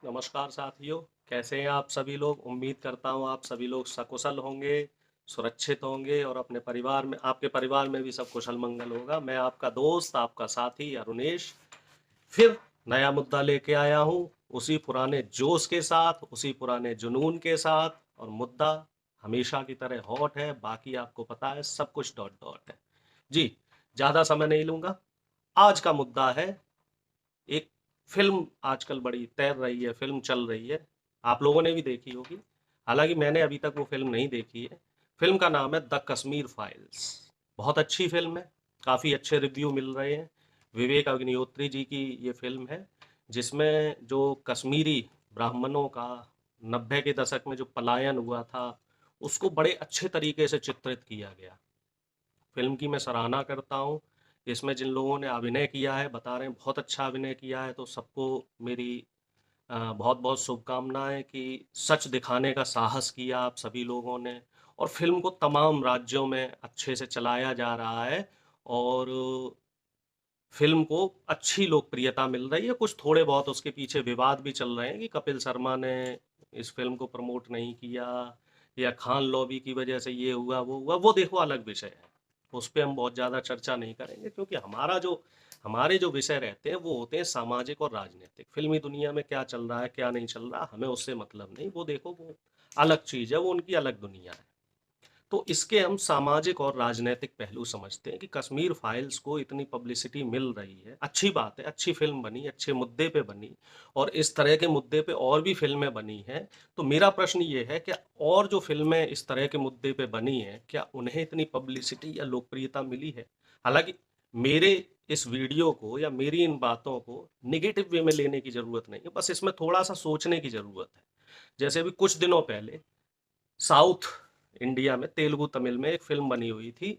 नमस्कार साथियों। कैसे हैं आप सभी लोग? उम्मीद करता हूँ आप सभी लोग सकुशल होंगे, सुरक्षित होंगे और अपने परिवार में आपके परिवार में भी सब कुशल मंगल होगा। मैं आपका दोस्त, आपका साथी अरुणेश फिर नया मुद्दा लेके आया हूँ, उसी पुराने जोश के साथ, उसी पुराने जुनून के साथ। और मुद्दा हमेशा की तरह हॉट है, बाकी आपको पता है सब कुछ डॉट डॉट है। जी, ज़्यादा समय नहीं लूँगा। आज का मुद्दा है एक फिल्म आजकल बड़ी तैर रही है, फिल्म चल रही है, आप लोगों ने भी देखी होगी। हालांकि मैंने अभी तक वो फिल्म नहीं देखी है। फिल्म का नाम है द कश्मीर फाइल्स। बहुत अच्छी फिल्म है, काफ़ी अच्छे रिव्यू मिल रहे हैं। विवेक अग्निहोत्री जी की ये फिल्म है, जिसमें जो कश्मीरी ब्राह्मणों का 90 के दशक में जो पलायन हुआ था, उसको बड़े अच्छे तरीके से चित्रित किया गया। फिल्म की मैं सराहना करता हूँ। इसमें जिन लोगों ने अभिनय किया है बता रहे हैं बहुत अच्छा अभिनय किया है, तो सबको मेरी बहुत बहुत शुभकामनाएं कि सच दिखाने का साहस किया आप सभी लोगों ने। और फिल्म को तमाम राज्यों में अच्छे से चलाया जा रहा है। और फिल्म को अच्छी लोकप्रियता मिल रही है। कुछ थोड़े बहुत उसके पीछे विवाद भी चल रहे हैं कि कपिल शर्मा ने इस फिल्म को प्रमोट नहीं किया, या खान लॉबी की वजह से ये हुआ वो हुआ, वो देखो अलग विषय है। उस पर हम बहुत ज़्यादा चर्चा नहीं करेंगे, क्योंकि हमारे जो विषय रहते हैं वो होते हैं सामाजिक और राजनीतिक। फिल्मी दुनिया में क्या चल रहा है क्या नहीं चल रहा, हमें उससे मतलब नहीं। वो देखो, वो अलग चीज़ है, वो उनकी अलग दुनिया है। तो इसके हम सामाजिक और राजनीतिक पहलू समझते हैं कि कश्मीर फाइल्स को इतनी पब्लिसिटी मिल रही है, अच्छी बात है, अच्छी फिल्म बनी, अच्छे मुद्दे पे बनी। और इस तरह के मुद्दे पे और भी फिल्में बनी हैं। तो मेरा प्रश्न ये है कि और जो फिल्में इस तरह के मुद्दे पे बनी हैं, क्या उन्हें इतनी पब्लिसिटी या लोकप्रियता मिली है? हालांकि मेरे इस वीडियो को या मेरी इन बातों को निगेटिव वे में लेने की जरूरत नहीं है, बस इसमें थोड़ा सा सोचने की जरूरत है। जैसे अभी कुछ दिनों पहले साउथ इंडिया में तेलुगु तमिल में एक फिल्म बनी हुई थी।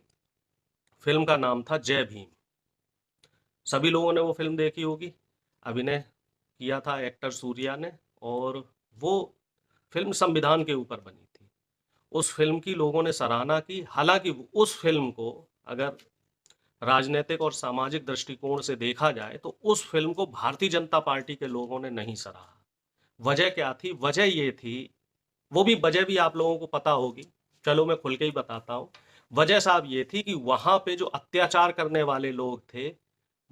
फिल्म का नाम था जय भीम। सभी लोगों ने वो फिल्म देखी होगी। अभिनय किया था एक्टर सूर्या ने। और वो फिल्म संविधान के ऊपर बनी थी। उस फिल्म की लोगों ने सराहना की। हालांकि उस फिल्म को अगर राजनीतिक और सामाजिक दृष्टिकोण से देखा जाए तो उस फिल्म को भारतीय जनता पार्टी के लोगों ने नहीं सराहा। वजह क्या थी? वजह ये थी, वो भी वजह भी आप लोगों को पता होगी, चलो मैं खुल के ही बताता हूँ। वजह साहब ये थी कि वहां पे जो अत्याचार करने वाले लोग थे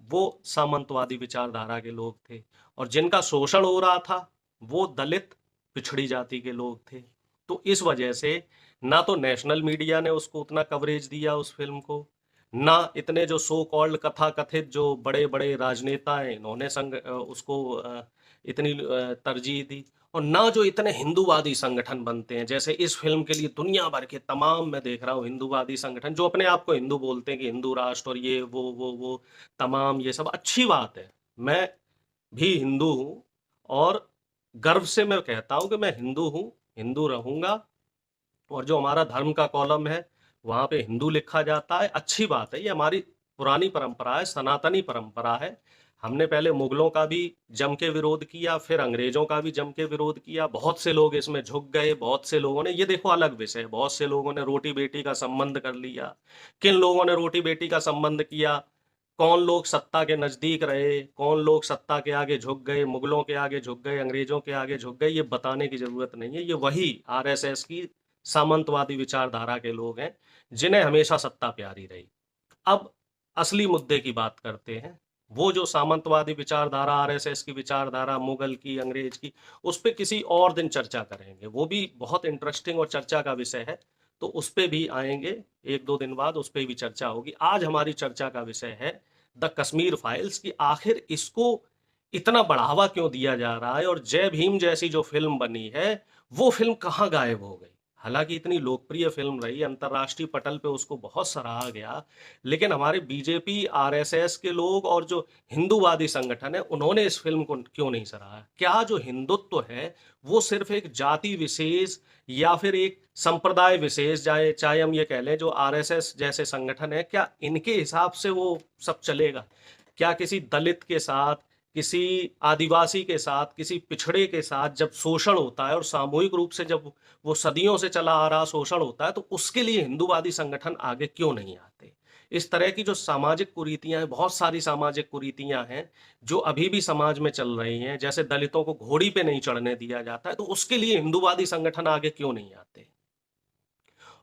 वो सामंतवादी विचारधारा के लोग थे। और जिनका शोषण हो रहा था वो दलित पिछड़ी जाति के लोग थे। तो इस वजह से ना तो नेशनल मीडिया ने उसको उतना कवरेज दिया उस फिल्म को, ना इतने जो सो कॉल्ड कथा कथित जो बड़े बड़े राजनेता हैं इन्होंने उसको इतनी तरजीह दी। और ना जो इतने हिंदूवादी संगठन बनते हैं, जैसे इस फिल्म के लिए दुनिया भर के तमाम मैं देख रहा हूँ हिंदूवादी संगठन जो अपने आप को हिंदू बोलते हैं कि हिंदू राष्ट्र और ये वो तमाम, ये सब अच्छी बात है। मैं भी हिंदू हूँ और गर्व से मैं कहता हूँ कि मैं हिंदू हूँ, हिंदू रहूंगा। और जो हमारा धर्म का कॉलम है वहां पे हिंदू लिखा जाता है, अच्छी बात है। ये हमारी पुरानी परंपरा है, सनातनी परंपरा है। हमने पहले मुगलों का भी जम के विरोध किया, फिर अंग्रेजों का भी जम के विरोध किया। बहुत से लोग इसमें झुक गए, बहुत से लोगों ने, ये देखो अलग विषय है, बहुत से लोगों ने रोटी बेटी का संबंध कर लिया। किन लोगों ने रोटी बेटी का संबंध किया? कौन लोग सत्ता के नजदीक रहे, कौन लोग सत्ता के आगे झुक गए, मुगलों के आगे झुक गए, अंग्रेजों के आगे झुक गए, ये बताने की जरूरत नहीं है। ये वही आरएसएस की सामंतवादी विचारधारा के लोग हैं जिन्हें हमेशा सत्ता प्यारी रही। अब असली मुद्दे की बात करते हैं। वो जो सामंतवादी विचारधारा, आरएसएस की विचारधारा, मुगल की, अंग्रेज की, उस पर किसी और दिन चर्चा करेंगे। वो भी बहुत इंटरेस्टिंग और चर्चा का विषय है, तो उस पर भी आएंगे। एक दो दिन बाद उस पर भी चर्चा होगी। आज हमारी चर्चा का विषय है द कश्मीर फाइल्स की आखिर इसको इतना बढ़ावा क्यों दिया जा रहा है, और जय भीम जैसी जो फिल्म बनी है वो फिल्म कहाँ गायब हो गई। हालांकि इतनी लोकप्रिय फिल्म रही, अंतर्राष्ट्रीय पटल पे उसको बहुत सराहा गया, लेकिन हमारे बीजेपी आरएसएस के लोग और जो हिंदूवादी संगठन है उन्होंने इस फिल्म को क्यों नहीं सराहा? क्या जो हिंदुत्व है वो सिर्फ एक जाति विशेष या फिर एक संप्रदाय विशेष, चाहे चाहे हम ये कह लें जो आरएसएस जैसे संगठन है, क्या इनके हिसाब से वो सब चलेगा? क्या किसी दलित के साथ, किसी आदिवासी के साथ, किसी पिछड़े के साथ जब शोषण होता है और सामूहिक रूप से जब वो सदियों से चला आ रहा शोषण होता है, तो उसके लिए हिंदूवादी संगठन आगे क्यों नहीं आते? इस तरह की जो सामाजिक कुरीतियाँ हैं, बहुत सारी सामाजिक कुरीतियाँ हैं, जो अभी भी समाज में चल रही हैं, जैसे दलितों को घोड़ी पे नहीं चढ़ने दिया जाता है, तो उसके लिए हिंदूवादी संगठन आगे क्यों नहीं आते?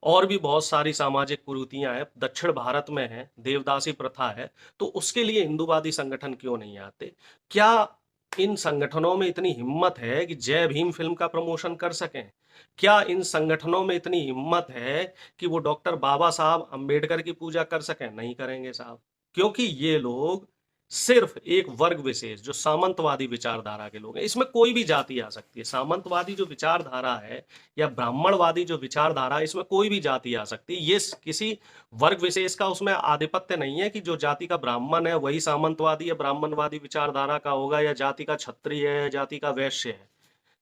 और भी बहुत सारी सामाजिक कुरीतियाँ हैं, दक्षिण भारत में है, देवदासी प्रथा है, तो उसके लिए हिंदूवादी संगठन क्यों नहीं आते? क्या इन संगठनों में इतनी हिम्मत है कि जय भीम फ़िल्म का प्रमोशन कर सकें? क्या इन संगठनों में इतनी हिम्मत है कि वो डॉक्टर बाबा साहब अम्बेडकर की पूजा कर सकें? नहीं करेंगे साहब, क्योंकि ये लोग सिर्फ एक वर्ग विशेष जो सामंतवादी विचारधारा के लोग हैं, इसमें कोई भी जाति आ सकती है। सामंतवादी जो विचारधारा है या ब्राह्मणवादी जो विचारधारा है, इसमें कोई भी जाति आ सकती है। ये किसी वर्ग विशेष का उसमें आधिपत्य नहीं है कि जो जाति का ब्राह्मण है वही सामंतवादी या ब्राह्मणवादी विचारधारा का होगा, या जाति का क्षत्रिय है, जाति का वैश्य है।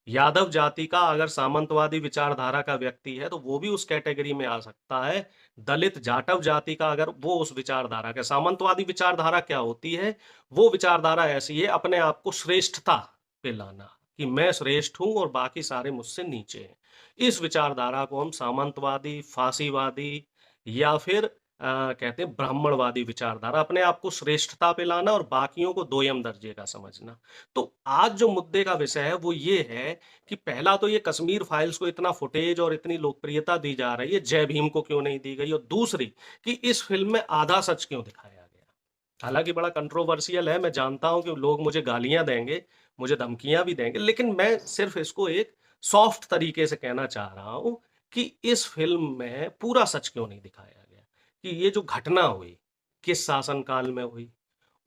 यादव जाति का अगर सामंतवादी विचारधारा का व्यक्ति है तो वो भी उस कैटेगरी में आ सकता है। दलित जाटव जाति का अगर वो उस विचारधारा का, सामंतवादी विचारधारा क्या होती है? वो विचारधारा ऐसी है अपने आप को श्रेष्ठता पे लाना, कि मैं श्रेष्ठ हूं और बाकी सारे मुझसे नीचे हैं। इस विचारधारा को हम सामंतवादी, फांसीवादी या फिर कहते हैं ब्राह्मणवादी विचारधारा, अपने आप को श्रेष्ठता पे लाना और बाकियों को दोयम दर्जे का समझना। तो आज जो मुद्दे का विषय है वो ये है कि पहला तो ये कश्मीर फाइल्स को इतना फुटेज और इतनी लोकप्रियता दी जा रही है, जय भीम को क्यों नहीं दी गई? और दूसरी कि इस फिल्म में आधा सच क्यों दिखाया गया? हालांकि बड़ा कंट्रोवर्शियल है, मैं जानता हूं कि लोग मुझे गालियां देंगे, मुझे धमकियां भी देंगे, लेकिन मैं सिर्फ इसको एक सॉफ्ट तरीके से कहना चाह रहा हूं कि इस फिल्म में पूरा सच क्यों नहीं दिखाया गया, कि ये जो घटना हुई किस शासनकाल में हुई,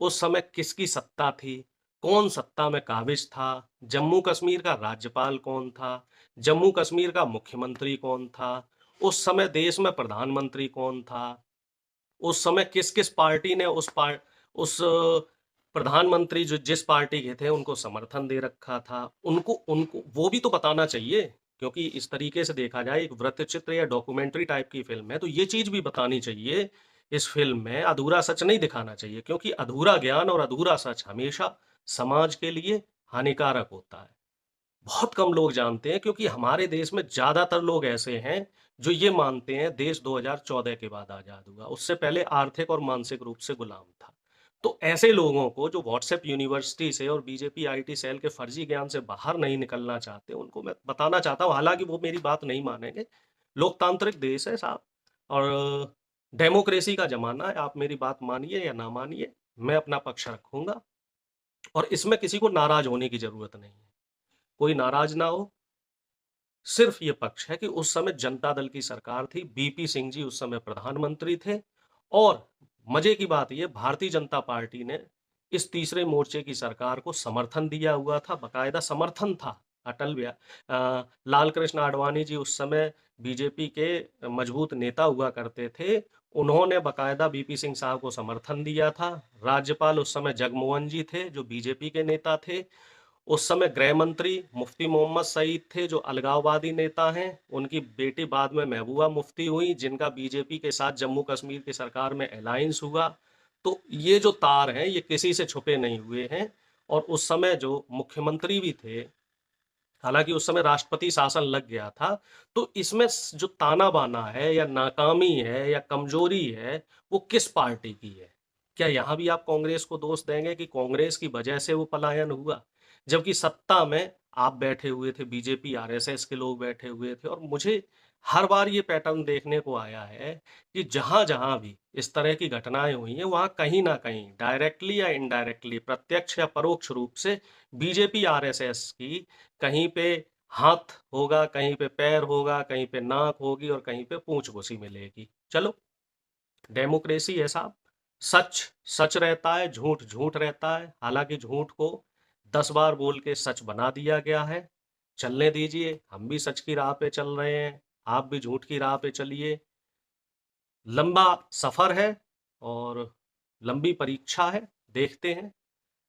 उस समय किसकी सत्ता थी, कौन सत्ता में काबिज था, जम्मू कश्मीर का राज्यपाल कौन था, जम्मू कश्मीर का मुख्यमंत्री कौन था, उस समय देश में प्रधानमंत्री कौन था, उस समय किस किस पार्टी ने उस प्रधानमंत्री जो जिस पार्टी के थे उनको समर्थन दे रखा था, उनको उनको वो भी तो बताना चाहिए। क्योंकि इस तरीके से देखा जाए एक वृत्तचित्र या डॉक्यूमेंट्री टाइप की फिल्म है, तो ये चीज भी बतानी चाहिए। इस फिल्म में अधूरा सच नहीं दिखाना चाहिए, क्योंकि अधूरा ज्ञान और अधूरा सच हमेशा समाज के लिए हानिकारक होता है। बहुत कम लोग जानते हैं, क्योंकि हमारे देश में ज्यादातर लोग ऐसे हैं जो ये मानते हैं देश 2014 के बाद आजाद हुआ, उससे पहले आर्थिक और मानसिक रूप से गुलाम था। तो ऐसे लोगों को जो व्हाट्सएप यूनिवर्सिटी से और बीजेपी आईटी सेल के फर्जी ज्ञान से बाहर नहीं निकलना चाहते, उनको मैं बताना चाहता हूँ, हालांकि वो मेरी बात नहीं मानेंगे। लोकतांत्रिक देश है साहब, और डेमोक्रेसी का जमाना है। आप मेरी बात मानिए या ना मानिए, मैं अपना पक्ष रखूंगा, और इसमें किसी को नाराज होने की जरूरत नहीं है। कोई नाराज ना हो। सिर्फ ये पक्ष है कि उस समय जनता दल की सरकार थी, बीपी सिंह जी उस समय प्रधानमंत्री थे, और मजे की बात ये भारतीय जनता पार्टी ने इस तीसरे मोर्चे की सरकार को समर्थन दिया हुआ था, बकायदा समर्थन था। लाल कृष्ण आडवाणी जी उस समय बीजेपी के मजबूत नेता हुआ करते थे, उन्होंने बकायदा बीपी सिंह साहब को समर्थन दिया था। राज्यपाल उस समय जगमोहन जी थे जो बीजेपी के नेता थे। उस समय गृह मंत्री मुफ्ती मोहम्मद सईद थे जो अलगाववादी नेता हैं। उनकी बेटी बाद में महबूबा मुफ्ती हुई, जिनका बीजेपी के साथ जम्मू कश्मीर की सरकार में अलायंस हुआ। तो ये जो तार हैं ये किसी से छुपे नहीं हुए हैं। और उस समय जो मुख्यमंत्री भी थे, हालांकि उस समय राष्ट्रपति शासन लग गया था, तो इसमें जो ताना बाना है या नाकामी है या कमजोरी है, वो किस पार्टी की है? क्या यहां भी आप कांग्रेस को दोष देंगे कि कांग्रेस की वजह से वो पलायन हुआ, जबकि सत्ता में आप बैठे हुए थे, बीजेपी आरएसएस के लोग बैठे हुए थे? और मुझे हर बार ये पैटर्न देखने को आया है कि जहां जहां भी इस तरह की घटनाएं हुई हैं, वहां कहीं ना कहीं डायरेक्टली या इनडायरेक्टली, प्रत्यक्ष या परोक्ष रूप से बीजेपी आरएसएस की कहीं पे हाथ होगा, कहीं पे पैर होगा, कहीं पे नाक होगी और कहीं पे पूंछ घुसी मिलेगी। चलो, डेमोक्रेसी है साहब। सच सच रहता है, झूठ झूठ रहता है। हालांकि झूठ को 10 बार बोल के सच बना दिया गया है। चलने दीजिए, हम भी सच की राह पे चल रहे हैं, आप भी झूठ की राह पे चलिए। लंबा सफर है और लंबी परीक्षा है, देखते हैं।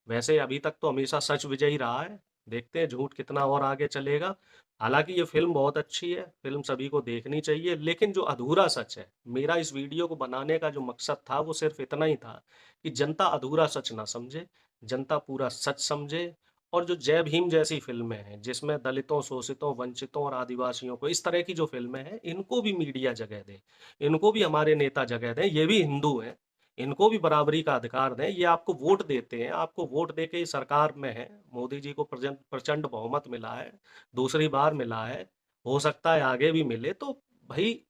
वैसे अभी तक तो हमेशा सच विजयी रहा है, देखते हैं झूठ कितना और आगे चलेगा। हालांकि ये फिल्म बहुत अच्छी है, फिल्म सभी को देखनी चाहिए, लेकिन जो अधूरा सच है, मेरा इस वीडियो को बनाने का जो मकसद था वो सिर्फ इतना ही था कि जनता अधूरा सच ना समझे, जनता पूरा सच समझे और जो जय भीम जैसी फ़िल्में हैं, जिसमें दलितों, शोषितों, वंचितों और आदिवासियों को, इस तरह की जो फ़िल्में हैं, इनको भी मीडिया जगह दे। इनको भी हमारे नेता जगह दें, ये भी हिंदू हैं, इनको भी बराबरी का अधिकार दें। ये आपको वोट देते हैं, आपको वोट देके ही सरकार में हैं। मोदी जी को प्रचंड बहुमत मिला है, दूसरी बार मिला है, हो सकता है आगे भी मिले। तो भई,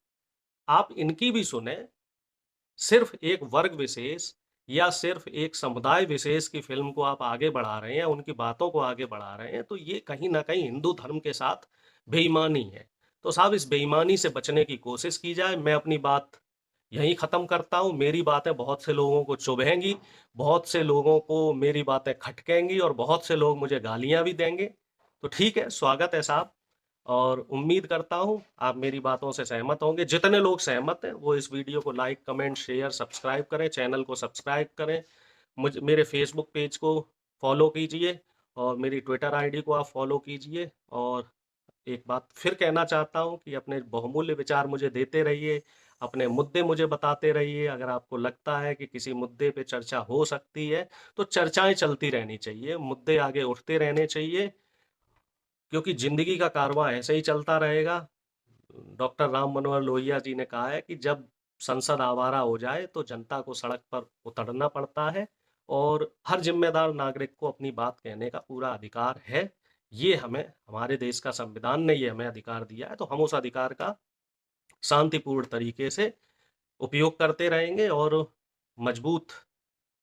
आप इनकी भी सुनें। सिर्फ एक वर्ग विशेष या सिर्फ एक समुदाय विशेष की फ़िल्म को आप आगे बढ़ा रहे हैं, उनकी बातों को आगे बढ़ा रहे हैं, तो ये कहीं न कहीं हिंदू धर्म के साथ बेईमानी है। तो साहब, इस बेईमानी से बचने की कोशिश की जाए। मैं अपनी बात यहीं ख़त्म करता हूँ। मेरी बातें बहुत से लोगों को चुभेंगी, बहुत से लोगों को मेरी बातें खटकेंगी और बहुत से लोग मुझे गालियाँ भी देंगे। तो ठीक है, स्वागत है साहब। और उम्मीद करता हूँ आप मेरी बातों से सहमत होंगे। जितने लोग सहमत हैं वो इस वीडियो को लाइक, कमेंट, शेयर, सब्सक्राइब करें, चैनल को सब्सक्राइब करें, मेरे फेसबुक पेज को फॉलो कीजिए और मेरी ट्विटर आईडी को आप फॉलो कीजिए। और एक बात फिर कहना चाहता हूँ कि अपने बहुमूल्य विचार मुझे देते रहिए, अपने मुद्दे मुझे बताते रहिए। अगर आपको लगता है कि किसी मुद्दे पे चर्चा हो सकती है, तो चर्चाएं चलती रहनी चाहिए, मुद्दे आगे उठते रहने चाहिए, क्योंकि जिंदगी का कारवां ऐसे ही चलता रहेगा। डॉक्टर राम मनोहर लोहिया जी ने कहा है कि जब संसद आवारा हो जाए तो जनता को सड़क पर उतरना पड़ता है, और हर जिम्मेदार नागरिक को अपनी बात कहने का पूरा अधिकार है। ये हमें, हमारे देश का संविधान ने ये हमें अधिकार दिया है, तो हम उस अधिकार का शांतिपूर्ण तरीके से उपयोग करते रहेंगे। और मजबूत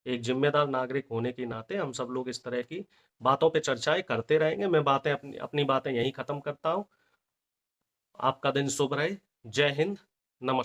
एक जिम्मेदार नागरिक होने के नाते हम सब लोग इस तरह की बातों पे चर्चाएं करते रहेंगे। मैं बातें अपनी अपनी बातें यहीं खत्म करता हूँ। आपका दिन शुभ रहे। जय हिंद। नमस्कार।